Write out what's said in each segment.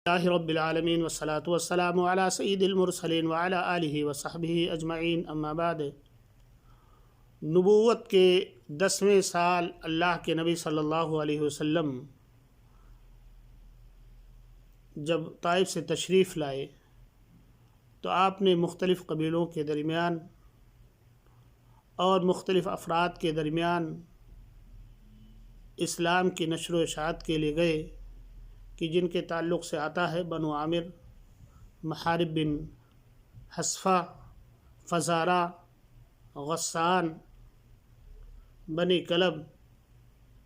اللہ رب العالمین والصلاة والسلام علی سید المرسلین وعلی آلہ وصحبہ اجمعین، اما بعد۔ نبوت کے 10ویں سال اللہ کے نبی صلی اللہ علیہ وسلم جب طائف سے تشریف لائے تو آپ نے مختلف قبیلوں کے درمیان اور مختلف افراد کے درمیان اسلام کی نشر و اشاعت کے لیے گئے کہ جن کے تعلق سے آتا ہے بنو عامر، محارب بن حصفہ، فزارہ، غسان، بنی کلب،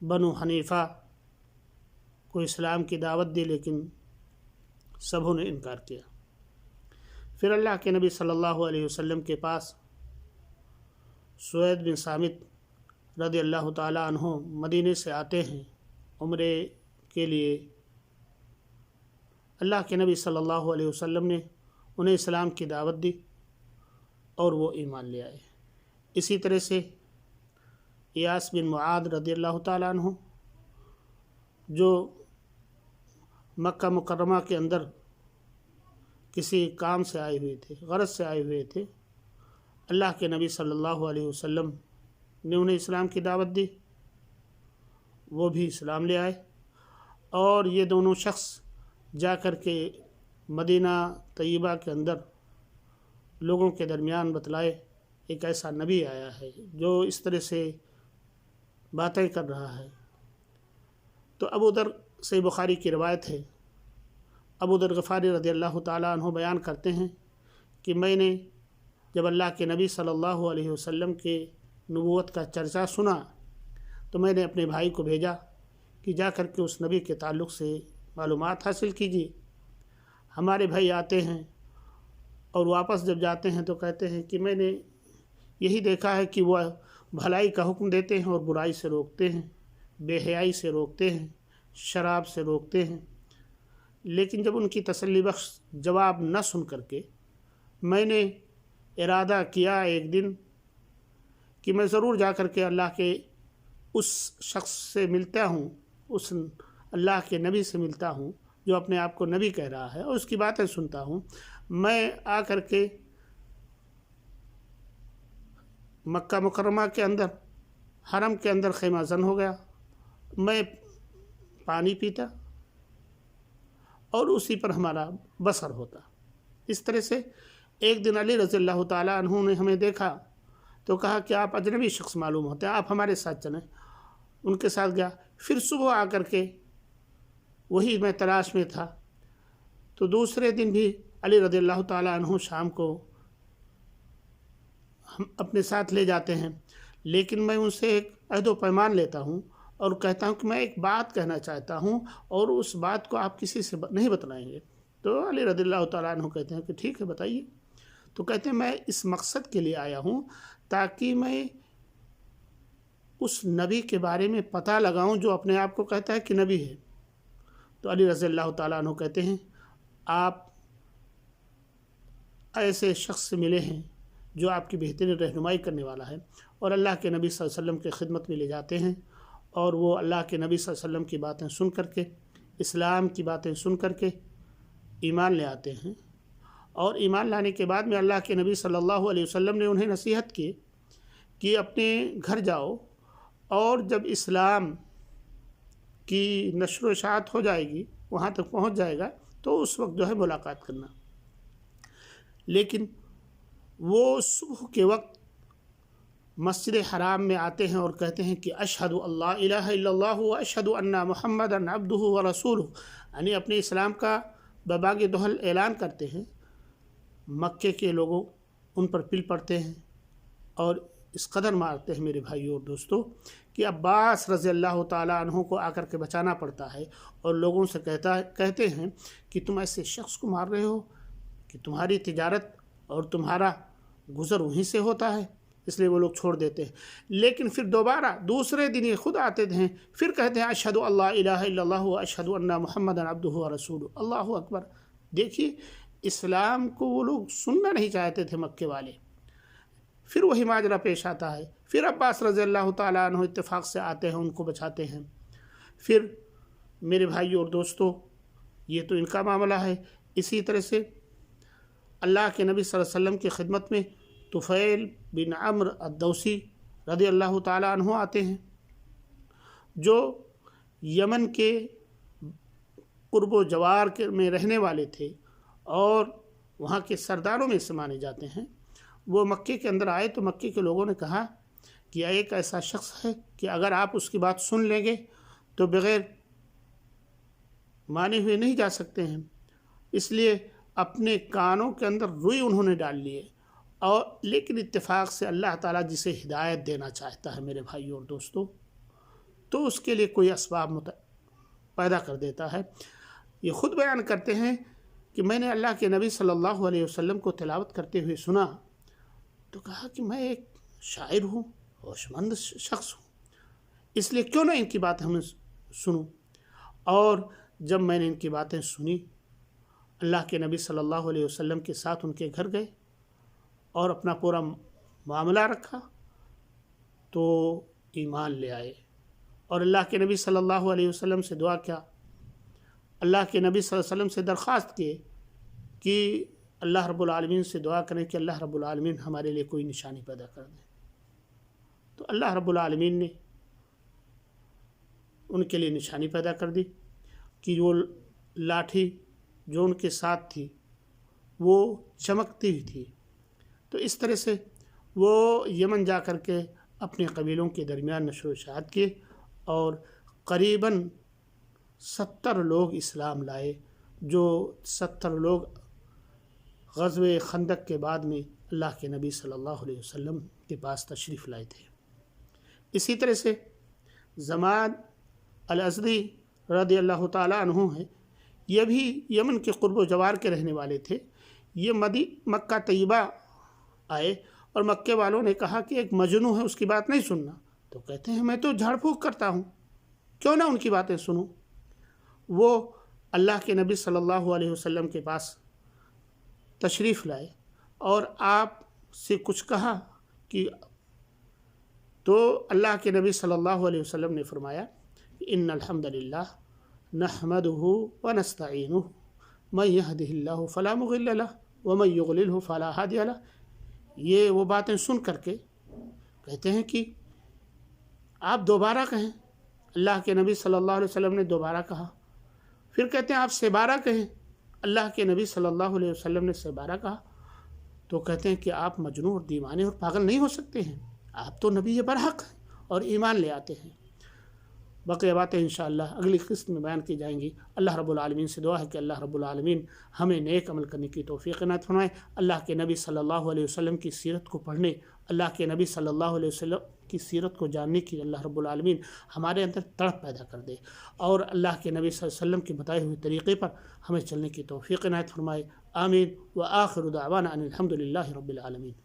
بنو حنیفہ کو اسلام کی دعوت دی، لیکن سبھوں نے انکار کیا۔ پھر اللہ کے نبی صلی اللہ علیہ وسلم کے پاس سوید بن صامت رضی اللہ تعالیٰ عنہ مدینے سے آتے ہیں عمرے کے لیے۔ اللہ کے نبی صلی اللہ علیہ وسلم نے انہیں اسلام کی دعوت دی اور وہ ایمان لے آئے۔ اسی طرح سے ایاس بن معاذ رضی اللہ تعالیٰ عنہ جو مکہ مکرمہ کے اندر کسی کام سے آئے ہوئے تھے، غرض سے آئے ہوئے تھے، اللہ کے نبی صلی اللہ علیہ وسلم نے انہیں اسلام کی دعوت دی، وہ بھی اسلام لے آئے، اور یہ دونوں شخص جا کر کے مدینہ طیبہ کے اندر لوگوں کے درمیان بتلائے ایک ایسا نبی آیا ہے جو اس طرح سے باتیں کر رہا ہے۔ تو ابو ذر صحیح بخاری کی روایت ہے، ابو ذر غفاری رضی اللہ تعالیٰ عنہ بیان کرتے ہیں کہ میں نے جب اللہ کے نبی صلی اللہ علیہ وسلم کے نبوت کا چرچا سنا تو میں نے اپنے بھائی کو بھیجا کہ جا کر کے اس نبی کے تعلق سے معلومات حاصل کیجیے۔ ہمارے بھائی آتے ہیں اور واپس جب جاتے ہیں تو کہتے ہیں کہ میں نے یہی دیکھا ہے کہ وہ بھلائی کا حکم دیتے ہیں اور برائی سے روکتے ہیں، بے حیائی سے روکتے ہیں، شراب سے روکتے ہیں، لیکن جب ان کی تسلی بخش جواب نہ سن کر کے میں نے ارادہ کیا ایک دن کہ میں ضرور جا کر کے اللہ کے اس شخص سے ملتا ہوں، اس اللہ کے نبی سے ملتا ہوں جو اپنے آپ کو نبی کہہ رہا ہے، اور اس کی باتیں سنتا ہوں۔ میں آ کر کے مکہ مکرمہ کے اندر حرم کے اندر خیمہ زن ہو گیا، میں پانی پیتا اور اسی پر ہمارا بسر ہوتا۔ اس طرح سے ایک دن علی رضی اللہ تعالیٰ عنہ نے ہمیں دیکھا تو کہا کہ آپ اجنبی شخص معلوم ہوتے ہیں، آپ ہمارے ساتھ چلیں۔ ان کے ساتھ گیا، پھر صبح آ کر کے وہی میں تلاش میں تھا، تو دوسرے دن بھی علی رضی اللہ تعالیٰ عنہ شام کو ہم اپنے ساتھ لے جاتے ہیں، لیکن میں ان سے ایک عہد و پیمان لیتا ہوں اور کہتا ہوں کہ میں ایک بات کہنا چاہتا ہوں اور اس بات کو آپ کسی سے نہیں بتلائیں گے۔ تو علی رضی اللہ تعالیٰ عنہ کہتے ہیں کہ ٹھیک ہے بتائیے۔ تو کہتے ہیں میں اس مقصد کے لیے آیا ہوں تاکہ میں اس نبی کے بارے میں پتہ لگاؤں جو اپنے آپ کو کہتا ہے کہ نبی ہے۔ تو علی رضی اللہ تعالیٰ عنہ کہتے ہیں آپ ایسے شخص سے ملے ہیں جو آپ کی بہترین رہنمائی کرنے والا ہے، اور اللہ کے نبی صلی اللہ علیہ وسلم کے خدمت میں لے جاتے ہیں، اور وہ اللہ کے نبی صلی اللہ علیہ وسلم کی باتیں سن کر کے، اسلام کی باتیں سن کر کے ایمان لے آتے ہیں۔ اور ایمان لانے کے بعد میں اللہ کے نبی صلی اللہ علیہ وسلم نے انہیں نصیحت کی کہ اپنے گھر جاؤ، اور جب اسلام کی نشر و اشاعت ہو جائے گی، وہاں تک پہنچ جائے گا، تو اس وقت جو ہے ملاقات کرنا۔ لیکن وہ صبح کے وقت مسجد حرام میں آتے ہیں اور کہتے ہیں کہ اشہد اللہ الہ الا اللہ و اشہد ان محمد عبدہ و رسولہ، یعنی اپنے اسلام کا بباغ دہل اعلان کرتے ہیں۔ مکے کے لوگوں ان پر پل پڑتے ہیں اور اس قدر مارتے ہیں میرے بھائیوں اور دوستوں کہ عباس رضی اللہ تعالیٰ عنہ کو آ کر کے بچانا پڑتا ہے، اور لوگوں سے کہتے ہیں کہ تم ایسے شخص کو مار رہے ہو کہ تمہاری تجارت اور تمہارا گزر وہیں سے ہوتا ہے، اس لیے وہ لوگ چھوڑ دیتے ہیں۔ لیکن پھر دوبارہ دوسرے دن یہ خود آتے ہیں، پھر کہتے ہیں اشہد اللہ الہ الا اللہ و اشہد ان محمد عبدہ و رسولہ، اللہ اکبر۔ دیکھیے اسلام کو وہ لوگ سننا نہیں چاہتے تھے مکے والے۔ پھر وہی ماجرا پیش آتا ہے، پھر عباس رضی اللہ تعالیٰ عنہ اتفاق سے آتے ہیں، ان کو بچاتے ہیں۔ پھر میرے بھائیو اور دوستو، یہ تو ان کا معاملہ ہے۔ اسی طرح سے اللہ کے نبی صلی اللہ علیہ وسلم کی خدمت میں طفیل بن عمرو الدوسی رضی اللہ تعالیٰ عنہ آتے ہیں، جو یمن کے قرب و جوار میں رہنے والے تھے اور وہاں کے سرداروں میں سے مانے جاتے ہیں۔ وہ مکے کے اندر آئے تو مکے کے لوگوں نے کہا کہ ایک ایسا شخص ہے کہ اگر آپ اس کی بات سن لیں گے تو بغیر مانے ہوئے نہیں جا سکتے ہیں، اس لیے اپنے کانوں کے اندر روئی انہوں نے ڈال لیے۔ اور لیکن اتفاق سے اللہ تعالیٰ جسے ہدایت دینا چاہتا ہے میرے بھائیوں اور دوستوں، تو اس کے لیے کوئی اسباب پیدا کر دیتا ہے۔ یہ خود بیان کرتے ہیں کہ میں نے اللہ کے نبی صلی اللہ علیہ وسلم کو تلاوت کرتے ہوئے سنا تو کہا کہ میں ایک شاعر ہوں، ہوشمند شخص ہوں، اس لیے کیوں نہ ان کی بات ہمیں سنوں۔ اور جب میں نے ان کی باتیں سنی، اللہ کے نبی صلی اللہ علیہ وسلم کے ساتھ ان کے گھر گئے اور اپنا پورا معاملہ رکھا تو ایمان لے آئے اور اللہ کے نبی صلی اللہ علیہ وسلم سے دعا کیا۔ اللہ کے نبی صلی اللہ علیہ وسلم سے درخواست کیے کہ اللہ رب العالمین سے دعا کریں کہ اللہ رب العالمین ہمارے لیے کوئی نشانی پیدا کر دیں۔ تو اللہ رب العالمین نے ان کے لیے نشانی پیدا کر دی کہ وہ لاٹھی جو ان کے ساتھ تھی وہ چمکتی ہوئی تھی۔ تو اس طرح سے وہ یمن جا کر کے اپنے قبیلوں کے درمیان نشر و اشاعت کیے اور قریباً 70 لوگ اسلام لائے، جو 70 لوگ غزوہ خندق کے بعد میں اللہ کے نبی صلی اللہ علیہ وسلم کے پاس تشریف لائے تھے۔ اسی طرح سے زمان الازدی رضی اللہ تعالیٰ عنہ ہیں، یہ بھی یمن کے قرب و جوار کے رہنے والے تھے۔ یہ مکہ طیبہ آئے اور مکے والوں نے کہا کہ ایک مجنون ہے، اس کی بات نہیں سننا۔ تو کہتے ہیں میں تو جھاڑ پھونک کرتا ہوں، کیوں نہ ان کی باتیں سنوں۔ وہ اللہ کے نبی صلی اللہ علیہ وسلم کے پاس تشریف لائے اور آپ سے کچھ کہا کہ تو اللہ کے نبی صلی اللہ علیہ وسلم نے فرمایا ان الحمد للہ نحمده ونستعینہ من یہدہ اللہ فلا مضل لہ ومن یضللہ فلا ہادی لہ۔ یہ وہ باتیں سن کر کے کہتے ہیں کہ آپ دوبارہ کہیں۔ اللہ کے نبی صلی اللہ علیہ وسلم نے دوبارہ کہا، پھر کہتے ہیں آپ سے بارہ کہیں۔ اللہ کے نبی صلی اللہ علیہ وسلم نے سے بارہ کہا تو کہتے ہیں کہ آپ مجنون اور دیوانے اور پاگل نہیں ہو سکتے ہیں، آپ تو نبی برحق ہیں اور ایمان لے آتے ہیں۔ بقیہ باتیں انشاءاللہ اگلی قسط میں بیان کی جائیں گی۔ اللہ رب العالمین سے دعا ہے کہ اللہ رب العالمین ہمیں نیک عمل کرنے کی توفیق عنایت فرمائے۔ اللہ کے نبی صلی اللہ علیہ وسلم کی سیرت کو پڑھنے، اللہ کے نبی صلی اللہ علیہ وسلم کی سیرت کو جاننے کی اللہ رب العالمین ہمارے اندر تڑپ پیدا کر دے اور اللہ کے نبی صلی اللہ علیہ وسلم کے بتائے ہوئے طریقے پر ہمیں چلنے کی توفیق عنایت فرمائے۔ آمین۔ وآخر دعوانا ان الحمد للہ رب العالمین۔